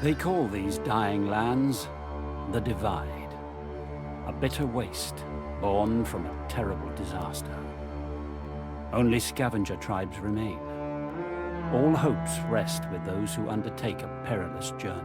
They call these dying lands the Divide, a bitter waste born from a terrible disaster. Only scavenger tribes remain. All hopes rest with those who undertake a perilous journey.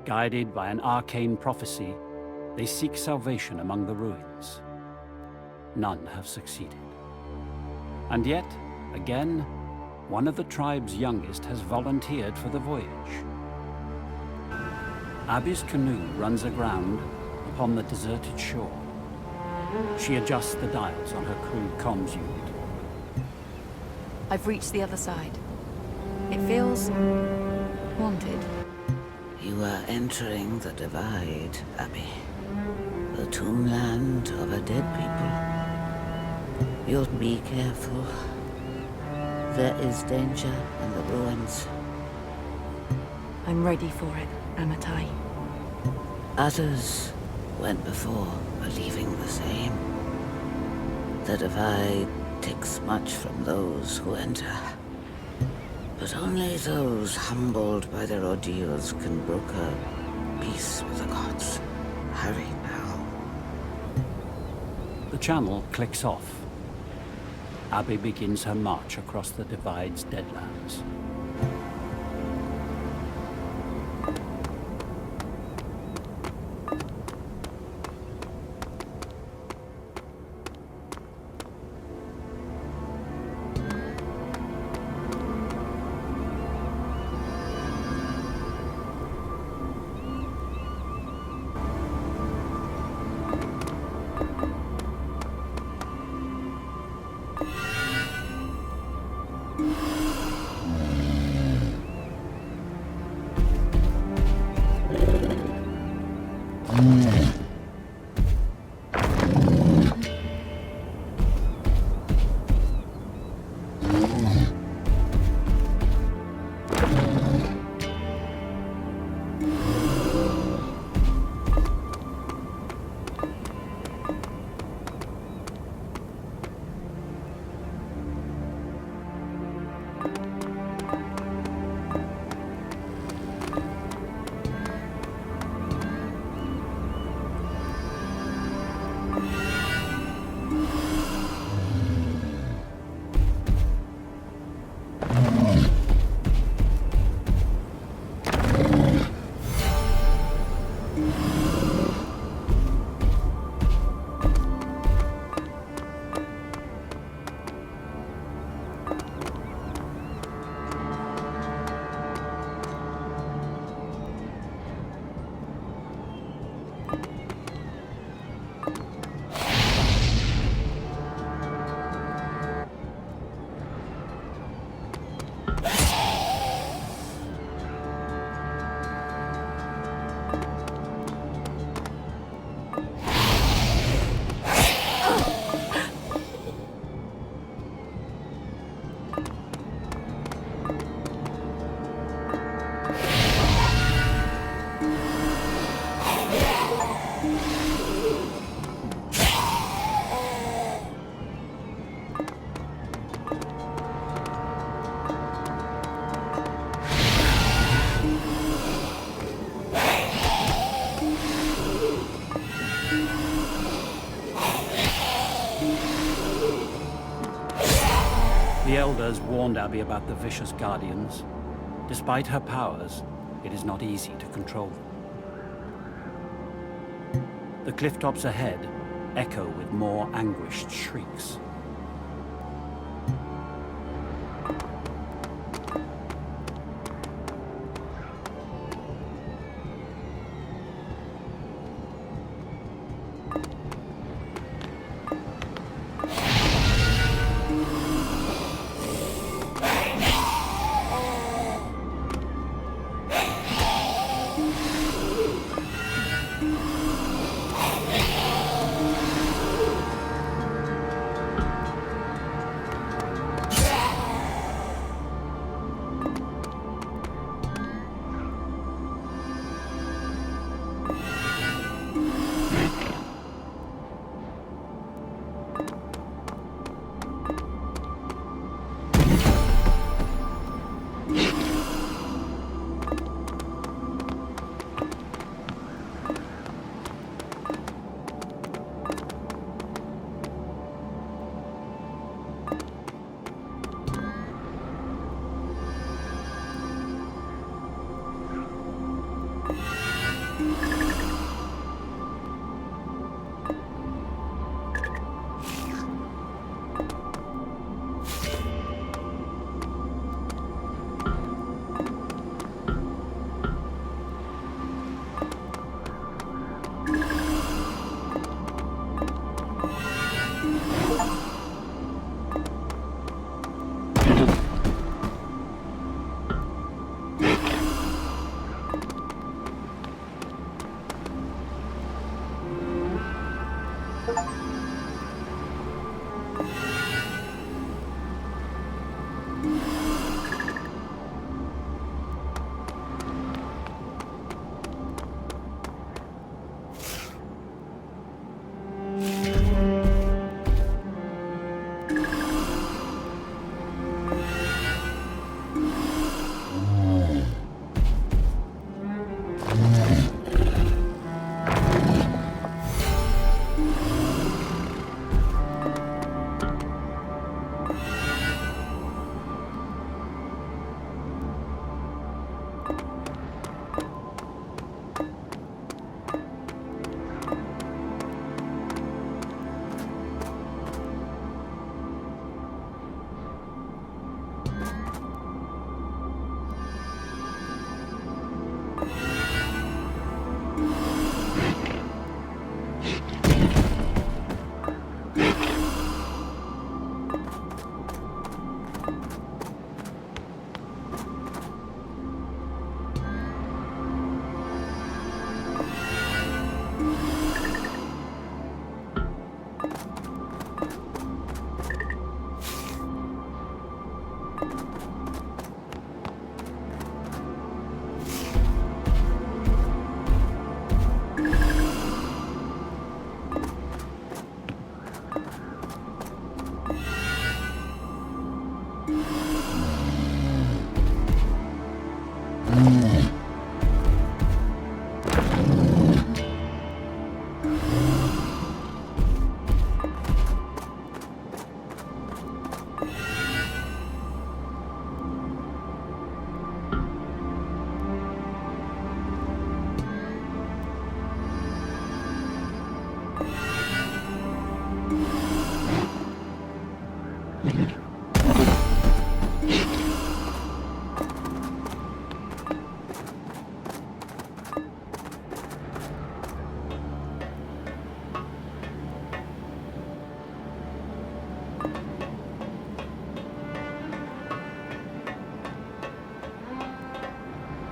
Guided by an arcane prophecy, they seek salvation among the ruins. None have succeeded. And yet, again, one of the tribe's youngest has volunteered for the voyage. Abby's canoe runs aground upon the deserted shore. She adjusts the dials on her crude comms unit. I've reached the other side. It feels wanted. You are entering the Divide, Abby. The tombland of a dead people. You'll be careful. There is danger in the ruins. I'm ready for it, Amatai. Others went before, believing the same. The Divide takes much from those who enter. But only those humbled by their ordeals can broker peace with the gods. Hurry now. The channel clicks off. Abby begins her march across the Divide's deadlands. The elders warned Abby about the vicious guardians. Despite her powers, it is not easy to control them. The cliff tops ahead echo with more anguished shrieks.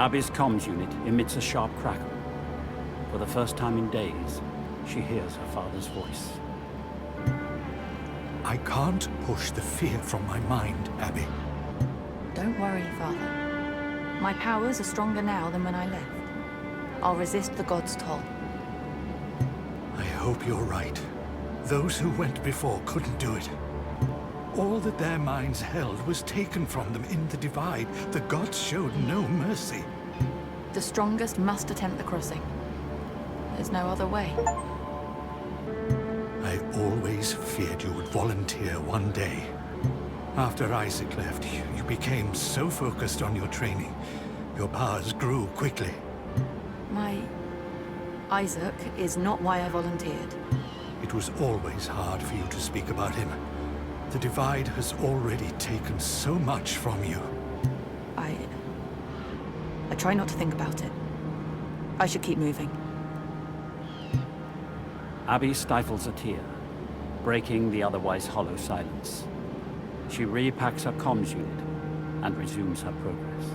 Abby's comms unit emits a sharp crackle. For the first time in days, she hears her father's voice. I can't push the fear from my mind, Abby. Don't worry, Father. My powers are stronger now than when I left. I'll resist the god's toll. I hope you're right. Those who went before couldn't do it. All that their minds held was taken from them in the Divide. The gods showed no mercy. The strongest must attempt the crossing. There's no other way. I always feared you would volunteer one day. After Isaac left, you became so focused on your training. Your powers grew quickly. My Isaac is not why I volunteered. It was always hard for you to speak about him. The Divide has already taken so much from you. I try not to think about it. I should keep moving. Abby stifles a tear, breaking the otherwise hollow silence. She repacks her comms unit and resumes her progress.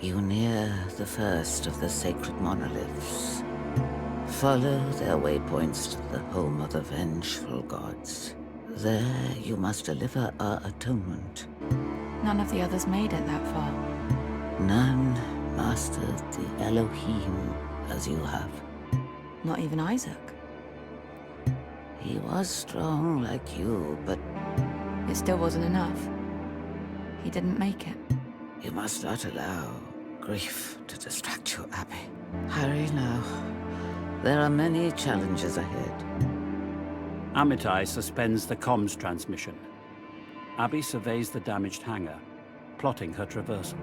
You near the first of the sacred monoliths. Follow their waypoints to the home of the vengeful gods. There you must deliver our atonement. None of the others made it that far. None mastered the Elohim as you have. Not even Isaac. He was strong like you, but It still wasn't enough. He didn't make it. you must not allow grief to distract you, Abby. Hurry now. There are many challenges ahead. Amitai suspends the comms transmission. Abby surveys the damaged hangar, plotting her traversal.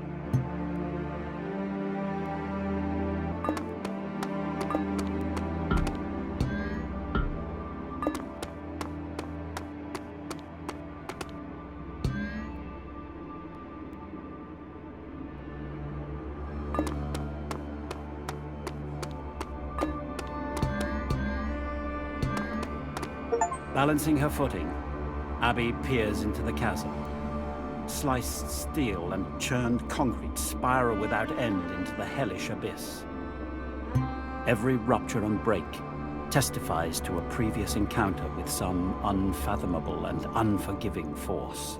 Balancing her footing, Abby peers into the chasm. Sliced steel and churned concrete spiral without end into the hellish abyss. Every rupture and break testifies to a previous encounter with some unfathomable and unforgiving force.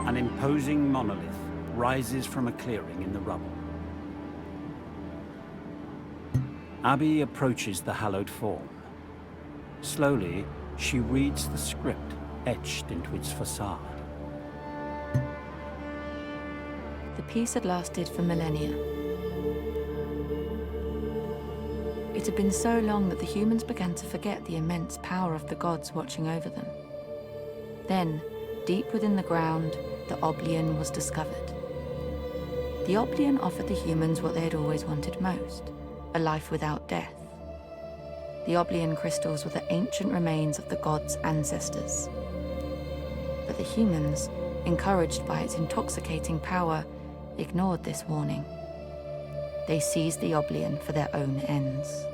An imposing monolith rises from a clearing in the rubble. Abby approaches the hallowed form. Slowly, she reads the script etched into its facade. The peace had lasted for millennia. It had been so long that the humans began to forget the immense power of the gods watching over them. Then, deep within the ground, the Oblion was discovered. The Oblion offered the humans what they had always wanted most, a life without death. The Oblion crystals were the ancient remains of the gods' ancestors. But the humans, encouraged by its intoxicating power, ignored this warning. They seized the Oblion for their own ends.